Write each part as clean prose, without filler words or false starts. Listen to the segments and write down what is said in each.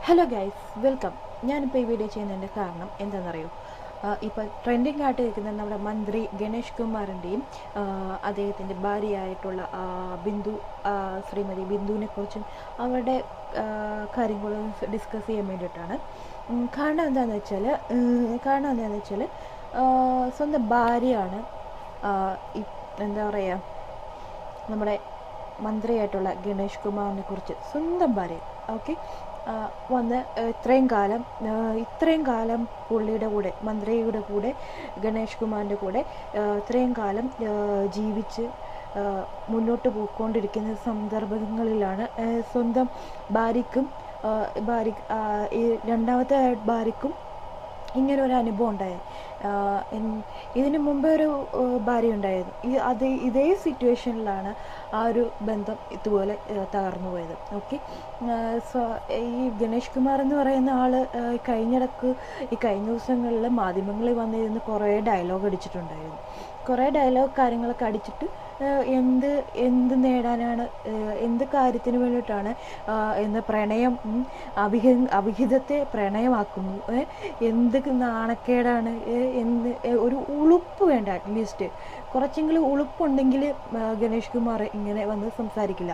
Hello guys, welcome. ഞാനിപ്പോൾ ഈ video ചെയ്യുന്നതിൻ്റെ കാരണം എന്താണെന്നറിയോ? ഇപ്പോൾ ട്രെൻഡിങ് ആയിട്ട് നിൽക്കുന്ന നമ്മുടെ മന്ത്രി ഗണേഷ് കുമാറിൻ്റെയും അദ്ദേഹത്തിൻ്റെ ഭാര്യയായിട്ടുള്ള ശ്രീമതി ബിന്ദുവിനെ കുറിച്ചും അവരുടെ കാര്യങ്ങളും ഡിസ്കസ് ചെയ്യാൻ വേണ്ടിയിട്ടാണ്. കാരണം എന്താണെന്ന് വെച്ചാൽ സ്വന്തം ഭാര്യയാണ് എന്താ പറയുക, നമ്മുടെ മന്ത്രിയായിട്ടുള്ള ഗണേഷ് കുമാറിനെ കുറിച്ച് സ്വന്തം ഭാര്യ വന്ന് ഇത്രയും കാലം പുള്ളിയുടെ കൂടെ, മന്ത്രിയുടെ കൂടെ, ഗണേഷ് കുമാറിൻ്റെ കൂടെ ഇത്രയും കാലം ജീവിച്ച് മുന്നോട്ട് പോയിക്കൊണ്ടിരിക്കുന്ന സന്ദർഭങ്ങളിലാണ് സ്വന്തം ഭാര്യയ്ക്കും ഈ രണ്ടാമത്തെ ഭാര്യയ്ക്കും ഇങ്ങനെ ഒരു അനുഭവം ഉണ്ടായത്. ഇതിന് മുമ്പേ ഒരു ഭാര്യ ഉണ്ടായിരുന്നു. ഇതേ സിറ്റുവേഷനിലാണ് ആ ഒരു ബന്ധം ഇതുപോലെ തകർന്നു പോയത്. ഈ ഗണേഷ് കുമാർ എന്ന് പറയുന്ന ആൾ കഴിഞ്ഞ ദിവസങ്ങളിൽ മാധ്യമങ്ങളിൽ വന്നിരുന്ന് കുറേ ഡയലോഗ് അടിച്ചിട്ടുണ്ടായിരുന്നു. കുറേ കാര്യങ്ങളൊക്കെ അടിച്ചിട്ട് എന്ത് നേടാനാണ്, എന്ത് കാര്യത്തിന് വേണ്ടിയിട്ടാണ് എന്ന് പ്രണയം, അവിഹിതത്തെ പ്രണയമാക്കുന്നു, എന്ത് നാണക്കേടാണ്, ഒരു ഉളുപ്പ് വേണ്ട. അറ്റ്ലീസ്റ്റ് കുറച്ചെങ്കിലും ഉളുപ്പുണ്ടെങ്കിൽ ഗണേഷ് കുമാർ ഇങ്ങനെ വന്ന് സംസാരിക്കില്ല.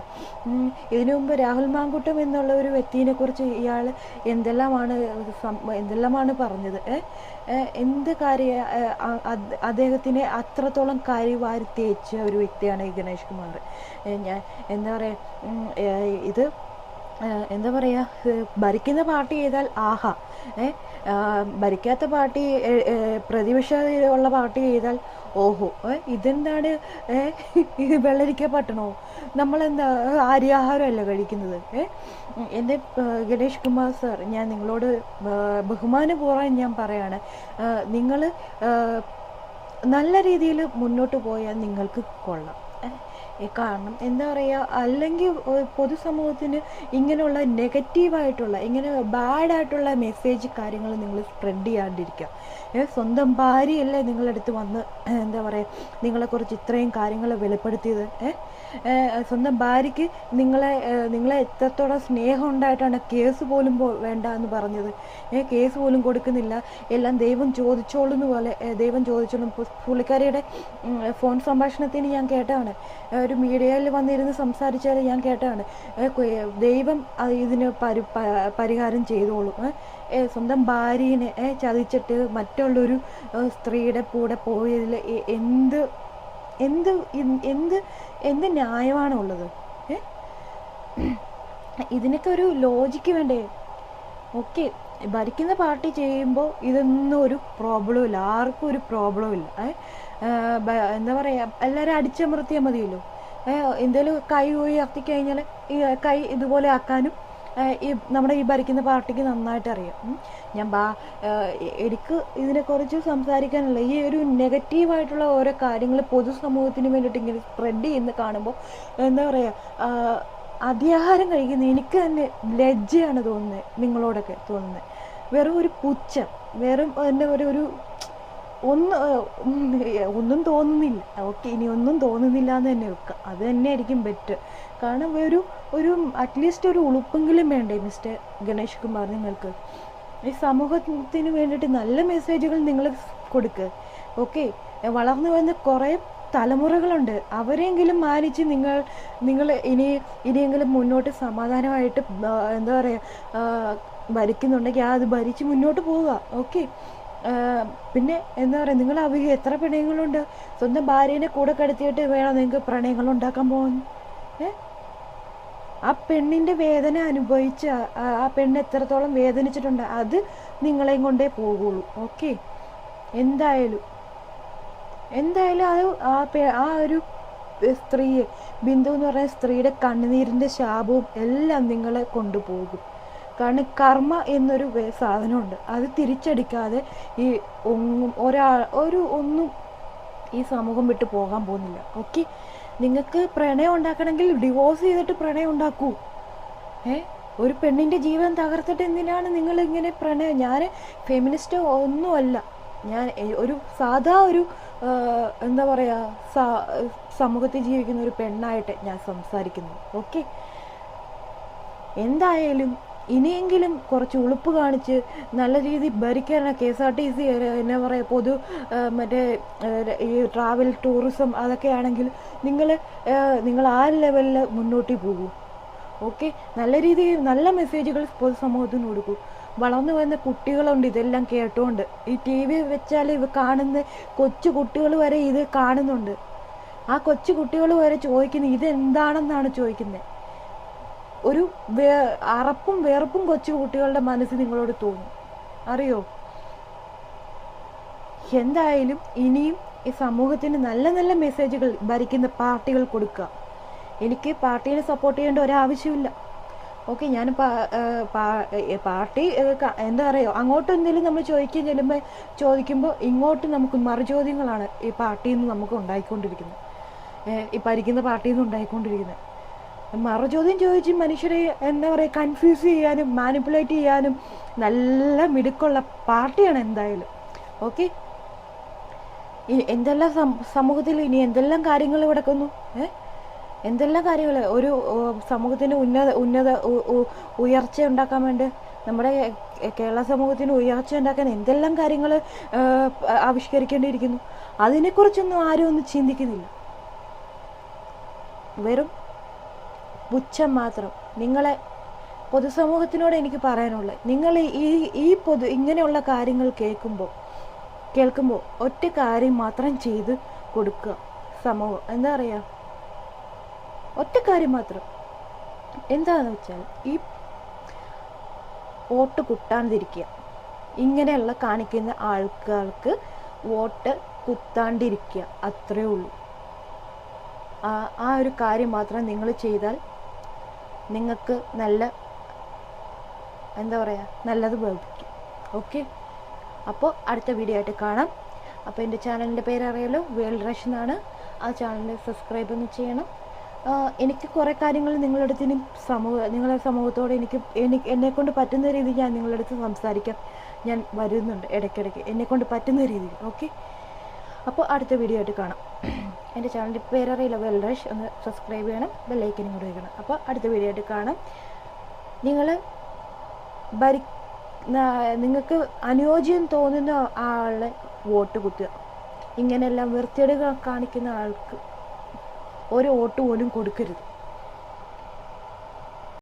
ഇതിനു മുമ്പ് രാഹുൽ മാങ്കൂട്ടം എന്നുള്ള ഒരു വ്യക്തിയെ കുറിച്ച് ഇയാൾ എന്തെല്ലാമാണ് പറഞ്ഞത്. എന്ത് അദ്ദേഹത്തിനെ അത്രത്തോളം വാരി തേച്ച ഒരു വ്യക്തിയാണ് ഈ ഗണേഷ് കുമാർ. ഞാൻ എന്താ പറയുക, ഭരിക്കുന്ന പാർട്ടി ചെയ്താൽ ആഹാ, ഭരിക്കാത്ത പാർട്ടി, പ്രതിപക്ഷമുള്ള പാർട്ടി ചെയ്താൽ ഓഹോ, ഇതെന്താണ്, വെള്ളരിക്ക പട്ടണോ, നമ്മളെന്താ അരിയാഹാരമല്ല കഴിക്കുന്നത്. എൻ്റെ ഗണേഷ് കുമാർ സാർ, ഞാൻ നിങ്ങളോട് ബഹുമാനപൂർവ്വം ഞാൻ പറയാണ്, നിങ്ങൾ നല്ല രീതിയിൽ മുന്നോട്ട് പോയാൽ നിങ്ങൾക്ക് കൊള്ളാം. കാരണം എന്താ പറയുക, അല്ലെങ്കിൽ പൊതുസമൂഹത്തിന് ഇങ്ങനെയുള്ള നെഗറ്റീവായിട്ടുള്ള, ഇങ്ങനെ ബാഡായിട്ടുള്ള മെസ്സേജ് കാര്യങ്ങൾ നിങ്ങൾ സ്പ്രെഡ് ചെയ്യാണ്ടിരിക്കുക. സ്വന്തം ഭാര്യയല്ലേ നിങ്ങളടുത്ത് വന്ന് എന്താ പറയുക, നിങ്ങളെക്കുറിച്ച് ഇത്രയും കാര്യങ്ങൾ വെളിപ്പെടുത്തിയത്. സ്വന്തം ഭാര്യയ്ക്ക് നിങ്ങളെ എത്രത്തോളം സ്നേഹം ഉണ്ടായിട്ടാണ് കേസ് പോലും വേണ്ട എന്ന് പറഞ്ഞത്. കേസ് പോലും കൊടുക്കുന്നില്ല, എല്ലാം ദൈവം ചോദിച്ചോളുന്ന പോലെ ദൈവം ചോദിച്ചോളും. പുള്ളിക്കാരിയുടെ ഫോൺ സംഭാഷണത്തിന് ഞാൻ കേട്ടതാണ്, ഒരു മീഡിയയിൽ വന്നിരുന്ന് സംസാരിച്ചാൽ ഞാൻ കേട്ടതാണ്, ദൈവം ഇതിന് പരിഹാരം ചെയ്തോളും. സ്വന്തം ഭാര്യനെ ചതിച്ചിട്ട് മറ്റുള്ളൊരു സ്ത്രീയുടെ കൂടെ പോയതിൽ എന്ത് എന്ത് എന്ത് എന്ത് ന്യായമാണുള്ളത്? ഇതിനൊക്കെ ഒരു ലോജിക്ക് വേണ്ടേ? ഭരിക്കുന്ന പാർട്ടി ചെയ്യുമ്പോൾ ഇതൊന്നും ഒരു പ്രോബ്ലം ഇല്ല, ആർക്കും ഒരു പ്രോബ്ലം ഇല്ല. എന്താ പറയുക, എല്ലാവരും അടിച്ചമർത്തിയാൽ മതിയല്ലോ. എന്തെങ്കിലും കൈ ഉയർത്തിക്കഴിഞ്ഞാൽ ഈ കൈ ഇതുപോലെ ആക്കാനും നമ്മുടെ ഈ ഭരിക്കുന്ന പാർട്ടിക്ക് നന്നായിട്ട് അറിയാം. എനിക്ക് ഇതിനെക്കുറിച്ച് സംസാരിക്കാനുള്ള ഈ ഒരു നെഗറ്റീവായിട്ടുള്ള ഓരോ കാര്യങ്ങൾ പൊതുസമൂഹത്തിന് വേണ്ടിയിട്ട് ഇങ്ങനെ സ്പ്രെഡ് ചെയ്യുന്ന കാണുമ്പോൾ എന്താ പറയുക, അതിയാഹാരം കഴിക്കുന്ന എനിക്ക് തന്നെ ലജ്ജയാണ് തോന്നുന്നത്, നിങ്ങളോടൊക്കെ തോന്നുന്നത്. വെറും ഒരു പുച്ഛം, വെറും എൻ്റെ ഒരു ഒന്നും തോന്നുന്നില്ല. ഇനി ഒന്നും തോന്നുന്നില്ല എന്ന് തന്നെ വെക്കുക, അത് തന്നെ ആയിരിക്കും ബെറ്റർ. കാരണം ഒരു അറ്റ്ലീസ്റ്റ് ഒരു ഉളുപ്പെങ്കിലും വേണ്ടേ മിസ്റ്റർ ഗണേഷ് കുമാർ? നിങ്ങൾക്ക് ഈ സമൂഹത്തിന് വേണ്ടിയിട്ട് നല്ല മെസ്സേജുകൾ നിങ്ങൾ കൊടുക്കുക. വളർന്നു വന്ന കുറേ തലമുറകളുണ്ട്, അവരെങ്കിലും മാനിച്ച് നിങ്ങൾ ഇനിയെങ്കിലും മുന്നോട്ട് സമാധാനമായിട്ട് എന്താ പറയുക, ഭരിക്കുന്നുണ്ടെങ്കിൽ അത് ഭരിച്ച് മുന്നോട്ട് പോവുക. പിന്നെ എന്താ പറയുക, നിങ്ങൾ എത്ര പ്രണയങ്ങളുണ്ട്? സ്വന്തം ഭാര്യനെ കൂടെ കടത്തിയിട്ട് വേണം നിങ്ങൾക്ക് പ്രണയങ്ങൾ ഉണ്ടാക്കാൻ പോകുന്നു. ആ പെണ്ണിൻ്റെ വേദന അനുഭവിച്ച് ആ പെണ്ണ് എത്രത്തോളം വേദനിച്ചിട്ടുണ്ട്, അത് നിങ്ങളെയും കൊണ്ടേ പോകുള്ളൂ. എന്തായാലും അത് ആ ഒരു സ്ത്രീയെ, ബിന്ദു എന്ന് പറയുന്ന സ്ത്രീയുടെ കണ്ണുനീരിൻ്റെ ശാപവും എല്ലാം നിങ്ങളെ കൊണ്ടുപോകും. കാരണം കർമ്മ എന്നൊരു സാധനമുണ്ട്, അത് തിരിച്ചടിക്കാതെ ഈ ഒന്നും ഈ സമൂഹം വിട്ട് പോകാൻ പോകുന്നില്ല. നിങ്ങൾക്ക് പ്രണയം ഉണ്ടാക്കണമെങ്കിൽ ഡിവോഴ്സ് ചെയ്തിട്ട് പ്രണയം ഉണ്ടാക്കൂ. ഒരു പെണ്ണിൻ്റെ ജീവൻ തകർത്തിട്ട് എന്തിനാണ് നിങ്ങൾ ഇങ്ങനെ പ്രണയം? ഞാൻ ഫെമിനിസ്റ്റ് ഒന്നുമല്ല, ഞാൻ ഒരു സാധാ ഒരു എന്താ പറയുക, സമൂഹത്തിൽ ജീവിക്കുന്ന ഒരു പെണ്ണായിട്ട് ഞാൻ സംസാരിക്കുന്നു. എന്തായാലും ഇനിയെങ്കിലും കുറച്ച് ഉളുപ്പ് കാണിച്ച് നല്ല രീതിയിൽ ഭരിക്കാനാണ് KSRTC എന്നാ പറയുക മറ്റേ ഈ ട്രാവൽ ടൂറിസം അതൊക്കെ ആണെങ്കിൽ നിങ്ങൾ ആ ലെവലിൽ മുന്നോട്ട് പോകൂ. ഓക്കെ, നല്ല രീതിയിൽ നല്ല മെസ്സേജുകൾ പൊതുസമൂഹത്തിന് കൊടുക്കൂ. വളർന്നു വരുന്ന കുട്ടികളുണ്ട് ഇതെല്ലാം കേട്ടുകൊണ്ട്. ഈ TV വെച്ചാൽ കാണുന്ന കൊച്ചു കുട്ടികൾ വരെ ഇത് കാണുന്നുണ്ട്. ആ കൊച്ചു കുട്ടികൾ വരെ ചോദിക്കുന്നത് ഇതെന്താണെന്നാണ് ചോദിക്കുന്നത്. ഒരു അറപ്പും വെറുപ്പും കൊച്ചു കുട്ടികളുടെ മനസ്സിൽ നിങ്ങളോട് തോന്നും, അറിയോ? എന്തായാലും ഇനിയും ഈ സമൂഹത്തിന് നല്ല നല്ല മെസ്സേജുകൾ ഭരിക്കുന്ന പാർട്ടികൾ കൊടുക്കുക. എനിക്ക് പാർട്ടീനെ സപ്പോർട്ട് ചെയ്യേണ്ട ഒരാവശ്യമില്ല. ഓക്കെ, ഞാൻ പാർട്ടി എന്താ പറയുക, അങ്ങോട്ട് എന്തെങ്കിലും നമ്മൾ ചോദിക്കുമ്പോൾ ഇങ്ങോട്ട് നമുക്ക് മറുചോദ്യങ്ങളാണ് ഈ പാർട്ടിയിൽ നിന്ന് നമുക്ക് ഉണ്ടായിക്കൊണ്ടിരിക്കുന്നത്, ഈ ഭരിക്കുന്ന പാർട്ടിയിൽ നിന്ന് ഉണ്ടായിക്കൊണ്ടിരിക്കുന്നത്. മറുചോദ്യം ചോദിച്ച് മനുഷ്യരെ എന്താ പറയുക കൺഫ്യൂസ് ചെയ്യാനും മാനിപ്പുലേറ്റ് ചെയ്യാനും നല്ല മിടുക്കുള്ള പാർട്ടിയാണ് എന്തായാലും. ഓക്കെ, എന്തെല്ലാം സമൂഹത്തിൽ ഇനി എന്തെല്ലാം കാര്യങ്ങൾ കിടക്കുന്നു, എന്തെല്ലാം കാര്യങ്ങൾ ഒരു സമൂഹത്തിന് ഉയർച്ച ഉണ്ടാക്കാൻ വേണ്ടി, നമ്മുടെ കേരള സമൂഹത്തിന് ഉയർച്ച ഉണ്ടാക്കാൻ എന്തെല്ലാം കാര്യങ്ങൾ ആവിഷ്കരിക്കേണ്ടിയിരിക്കുന്നു. അതിനെക്കുറിച്ചൊന്നും ആരും ഒന്നും ചിന്തിക്കുന്നില്ല. വെറും പുച്ഛം മാത്രം. നിങ്ങളെ പൊതുസമൂഹത്തിനോട് എനിക്ക് പറയാനുള്ളത്, നിങ്ങൾ ഈ ഇങ്ങനെയുള്ള കാര്യങ്ങൾ കേൾക്കുമ്പോൾ ഒറ്റ കാര്യം മാത്രം ചെയ്ത് കൊടുക്കുക. സമൂഹം എന്താ പറയുക, ഒറ്റ കാര്യം മാത്രം. എന്താണെന്ന് വെച്ചാൽ ഈ വോട്ട് കുത്താണ്ടിരിക്കുക. ഇങ്ങനെയുള്ള കാണിക്കുന്ന ആൾക്കാർക്ക് വോട്ട് കുത്താണ്ടിരിക്കുക, അത്രേ ഉള്ളൂ. ആ ഒരു കാര്യം മാത്രം നിങ്ങൾ ചെയ്താൽ നിങ്ങൾക്ക് എന്താ പറയുക നല്ലത് ഭവിക്കും. ഓക്കെ, അപ്പോൾ അടുത്ത വീഡിയോ ആയിട്ട് കാണാം. അപ്പോൾ എൻ്റെ ചാനലിൻ്റെ പേര് അറിയാലോ, വേൾഡ് റഷ് എന്നാണ്. ആ ചാനൽ സബ്സ്ക്രൈബ് ഒന്ന് ചെയ്യണം. എനിക്ക് കുറേ കാര്യങ്ങൾ നിങ്ങളുടെ അടുത്ത് നിങ്ങളുടെ സമൂഹത്തോട് എന്നെക്കൊണ്ട് പറ്റുന്ന രീതിയിൽ ഞാൻ നിങ്ങളുടെ അടുത്ത് സംസാരിക്കാൻ ഞാൻ വരുന്നുണ്ട് ഇടയ്ക്കിടയ്ക്ക്, എന്നെക്കൊണ്ട് പറ്റുന്ന രീതിയിൽ. ഓക്കെ, അപ്പോൾ അടുത്ത വീഡിയോ ആയിട്ട് കാണാം. എൻ്റെ ചാനലിൻ്റെ പേരറിയില്ല, വേൾഡ് റഷ്. ഒന്ന് സബ്സ്ക്രൈബ് ചെയ്യണം, ബെല്ലൈക്കനും കൂടെ വയ്ക്കണം. അപ്പോൾ അടുത്ത വീഡിയോ ആയിട്ട് കാണാം. നിങ്ങൾക്ക് അനുയോജ്യം തോന്നുന്ന ആളെ വോട്ട് കുത്തുക. ഇങ്ങനെയെല്ലാം വൃത്തികേടുകൾ കാണിക്കുന്ന ആൾക്ക് ഒരു വോട്ട് പോലും കൊടുക്കരുത്.